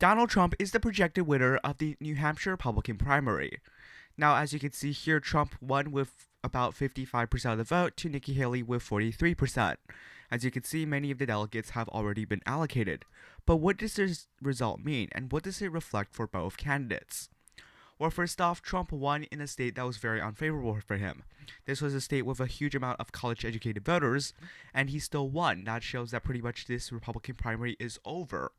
Donald Trump is the projected winner of the New Hampshire Republican primary. Now, as you can see here, Trump won with about 55% of the vote to Nikki Haley with 43%. As you can see, many of the delegates have already been allocated. But what does this result mean, and what does it reflect for both candidates? Well, first off, Trump won in a state that was very unfavorable for him. This was a state with a huge amount of college educated voters, and he still won. That shows that pretty much this Republican primary is over.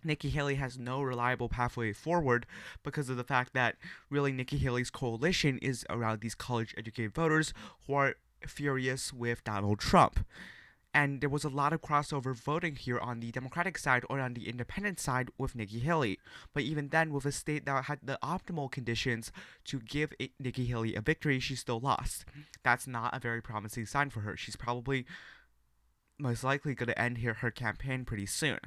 Nikki Haley has no reliable pathway forward because of the fact that really Nikki Haley's coalition is around these college educated voters who are furious with Donald Trump. And there was a lot of crossover voting here on the Democratic side or on the independent side with Nikki Haley. But even then, with a state that had the optimal conditions to give Nikki Haley a victory, she still lost. That's not a very promising sign for her. She's probably most likely going to end her campaign pretty soon.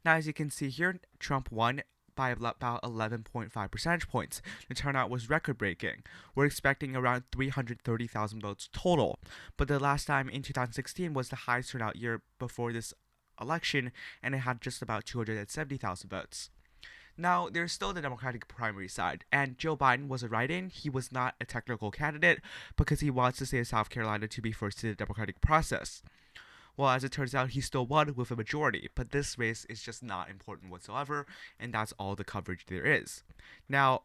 Now, as you can see here, Trump won by about 11.5 percentage points. The turnout was record-breaking. We're expecting around 330,000 votes total, but the last time in 2016 was the highest turnout year before this election, and it had just about 270,000 votes. Now, there's still the Democratic primary side, and Joe Biden was a write-in. He was not a technical candidate because he wants the state of South Carolina to be first in the Democratic process. Well, as it turns out, he still won with a majority, but this race is just not important whatsoever, and that's all the coverage there is. Now,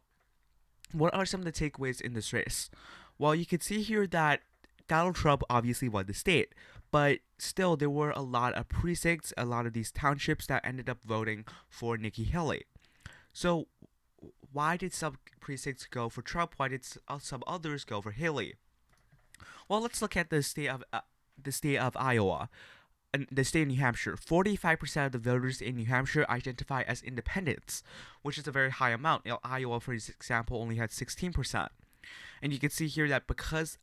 what are some of the takeaways in this race? Well, you can see here that Donald Trump obviously won the state, but still there were a lot of precincts, a lot of these townships that ended up voting for Nikki Haley. So, why did some precincts go for Trump? Why did some others go for Haley? Well, let's look at the state of Iowa, and the state of New Hampshire. 45% of the voters in New Hampshire identify as independents, which is a very high amount. Iowa, for example, only had 16%. And you can see here that because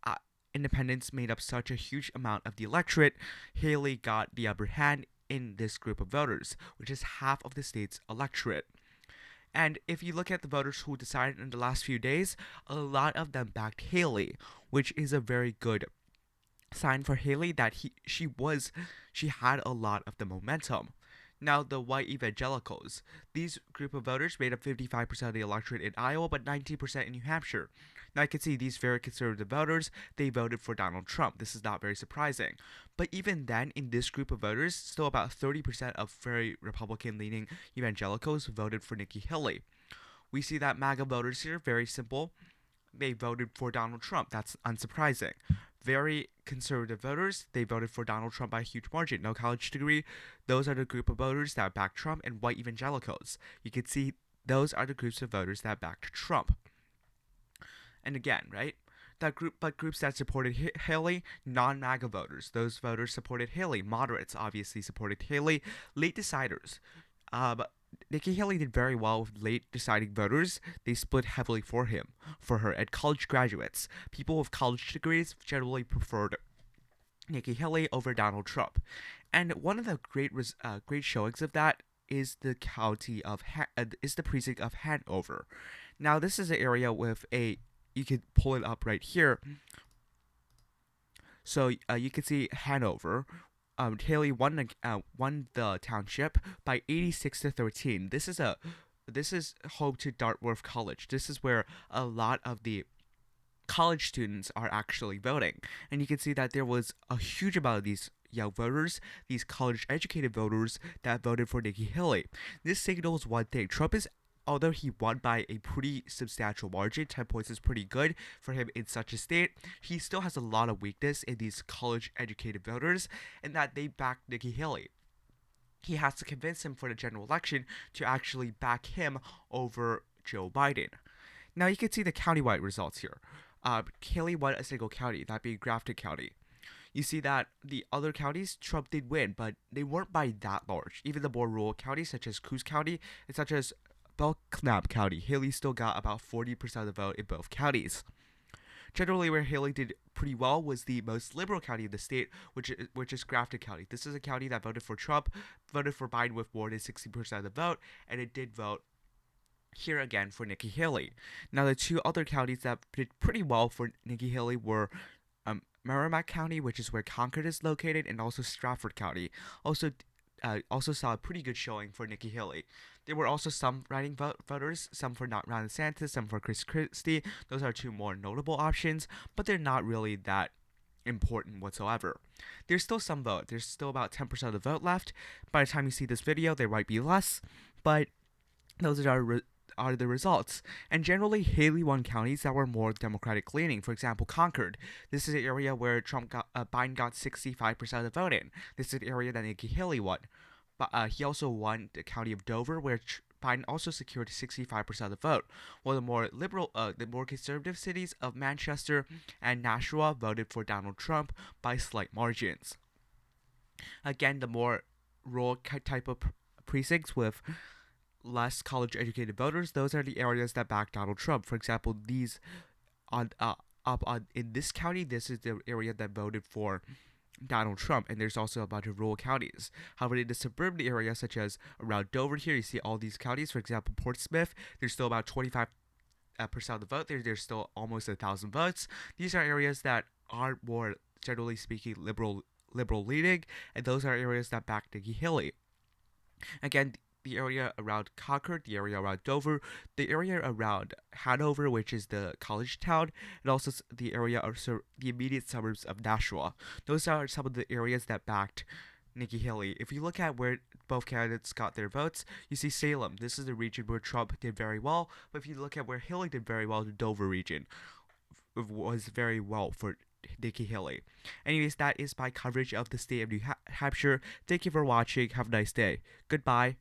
independents made up such a huge amount of the electorate, Haley got the upper hand in this group of voters, which is half of the state's electorate. And if you look at the voters who decided in the last few days, a lot of them backed Haley, which is a very good sign for Haley that she had a lot of the momentum. Now, the white evangelicals. These group of voters made up 55% of the electorate in Iowa, but 19% in New Hampshire. Now, I can see these very conservative voters, they voted for Donald Trump. This is not very surprising. But even then, in this group of voters, still about 30% of very Republican-leaning evangelicals voted for Nikki Haley. We see that MAGA voters here, very simple. They voted for Donald Trump. That's unsurprising. Very conservative voters, they voted for Donald Trump by a huge margin. No college degree. Those are the group of voters that backed Trump, and white evangelicals. You can see those are the groups of voters that backed Trump. And again, right? But groups that supported Haley, non-MAGA voters. Those voters supported Haley. Moderates obviously supported Haley. Late deciders. Nikki Haley did very well with late deciding voters. They split heavily for her. And college graduates, people with college degrees, generally preferred Nikki Haley over Donald Trump. And one of the great showings of that is the precinct of Hanover. Now, this is an area with you can pull it up right here. So you can see Hanover. Haley won the township by 86-13. This is home to Dartmouth College. This is where a lot of the college students are actually voting, and you can see that there was a huge amount of these young voters, these college-educated voters that voted for Nikki Haley. This signals one thing: although he won by a pretty substantial margin, 10 points is pretty good for him in such a state, he still has a lot of weakness in these college-educated voters, and that they back Nikki Haley. He has to convince him for the general election to actually back him over Joe Biden. Now, you can see the countywide results here. Haley won a single county, that being Grafton County. You see that the other counties, Trump did win, but they weren't by that large. Even the more rural counties, such as Coos County, and such as Belknap County, Haley still got about 40% of the vote in both counties. Generally, where Haley did pretty well was the most liberal county of the state, which is Grafton County. This is a county that voted for Trump, voted for Biden with more than 60% of the vote, and it did vote here again for Nikki Haley. Now, the two other counties that did pretty well for Nikki Haley were Merrimack County, which is where Concord is located, and also Stratford County. Also, also saw a pretty good showing for Nikki Haley. There were also some writing voters, some for not Ron DeSantis, some for Chris Christie. Those are two more notable options, but they're not really that important whatsoever. There's still some vote. There's still about 10% of the vote left. By the time you see this video, there might be less, but those are the results. And generally, Haley won counties that were more Democratic leaning. For example, Concord. This is an area where Biden got 65% of the vote in. This is an area that Nikki Haley won. But he also won the county of Dover, where Biden also secured 65% of the vote, while the more conservative cities of Manchester and Nashua voted for Donald Trump by slight margins. Again, the more rural type of precincts with less college-educated voters, those are the areas that back Donald Trump. For example, in this county, this is the area that voted for Donald Trump, and there's also a bunch of rural counties. However, in the suburban areas, such as around Dover here, you see all these counties. For example, Portsmouth, there's still about 25% of the vote. There's still almost 1,000 votes. These are areas that are more, generally speaking, liberal leaning, and those are areas that back Nikki Haley. Again, the area around Concord, the area around Dover, the area around Hanover, which is the college town, and also the area of the immediate suburbs of Nashua. Those are some of the areas that backed Nikki Haley. If you look at where both candidates got their votes, you see Salem. This is the region where Trump did very well, but if you look at where Haley did very well, the Dover region was very well for Nikki Haley. Anyways, that is my coverage of the state of New Hampshire. Thank you for watching. Have a nice day. Goodbye.